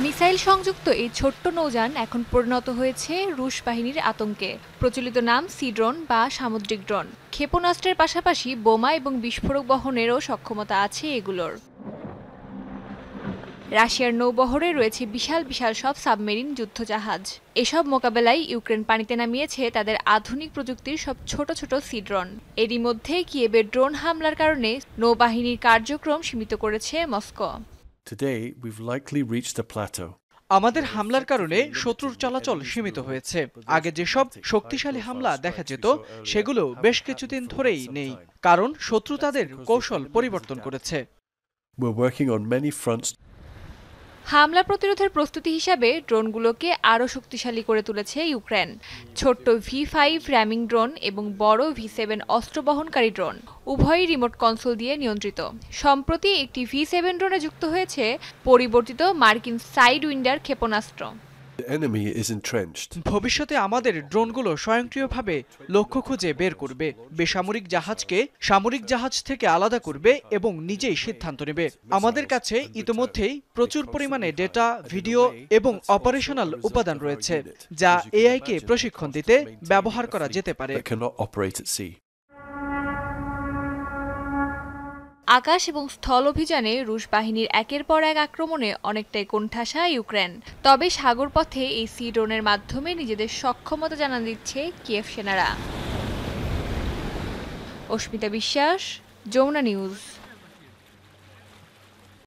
Missile সংযুক্ত এই ছোট্ট নৌযান এখন পরিণত হয়েছে রুশ বাহিনীর আতঙ্কে। প্রচলিত নাম সি ড্রোন বা সামুদ্রিক ড্রোন। ক্ষেপণাস্ত্রের পাশাপাশি বোমা এবং বিস্ফোরক বহনেরও সক্ষমতা আছে এগুলোর। রাশিয়ার নৌবহরে রয়েছে বিশাল বিশাল সব সাবমেরিন যুদ্ধজাহাজ। এসব মোকাবেলায় ইউক্রেন পানিতে নামিয়েছে তাদের আধুনিক প্রযুক্তির সব ছোট ছোট সি ড্রোন। এরই মধ্যে কিয়েভের ড্রোন হামলার কারণে নৌবাহিনীর কার্যক্রম সীমিত করেছে মস্কো। আমাদের হামলার কারণে শত্রুর চলাচল সীমিত হয়েছে। আগে যেসব শক্তিশালী হামলা দেখা যেত সেগুলো বেশ কিছুদিন ধরেই নেই, কারণ শত্রু তাদের কৌশল পরিবর্তন করেছে। হামলা প্রতিরোধের প্রস্তুতি হিসাবে ড্রোনগুলোকে আরও শক্তিশালী করে তুলেছে ইউক্রেন। ছোট্ট V5 র্যামিং ড্রোন এবং বড় V7 অস্ত্র বহনকারী ড্রোন উভয়ই রিমোট কনসোল দিয়ে নিয়ন্ত্রিত। সম্প্রতি একটি V7 ড্রোনে যুক্ত হয়েছে পরিবর্তিত মার্কিন সাইড উইন্ডার ক্ষেপণাস্ত্র। ভবিষ্যতে আমাদের ড্রোনগুলো স্বয়ংক্রিয়ভাবে লক্ষ্য খুঁজে বের করবে, বেসামরিক জাহাজকে সামরিক জাহাজ থেকে আলাদা করবে এবং নিজেই সিদ্ধান্ত নেবে। আমাদের কাছে ইতিমধ্যেই প্রচুর পরিমাণে ডেটা, ভিডিও এবং অপারেশনাল উপাদান রয়েছে যা এআইকে প্রশিক্ষণ দিতে ব্যবহার করা যেতে পারে। আকাশ এবং স্থল অভিযানে রুশ বাহিনীর একের পর এক আক্রমণে অনেকটাই কোণঠাসা ইউক্রেন। তবে সাগর পথে এই সি ড্রোনের মাধ্যমে নিজেদের সক্ষমতা জানান দিচ্ছে কিয়েভ সেনারা। অস্মিতা বিশ্বাস, যমুনা নিউজ।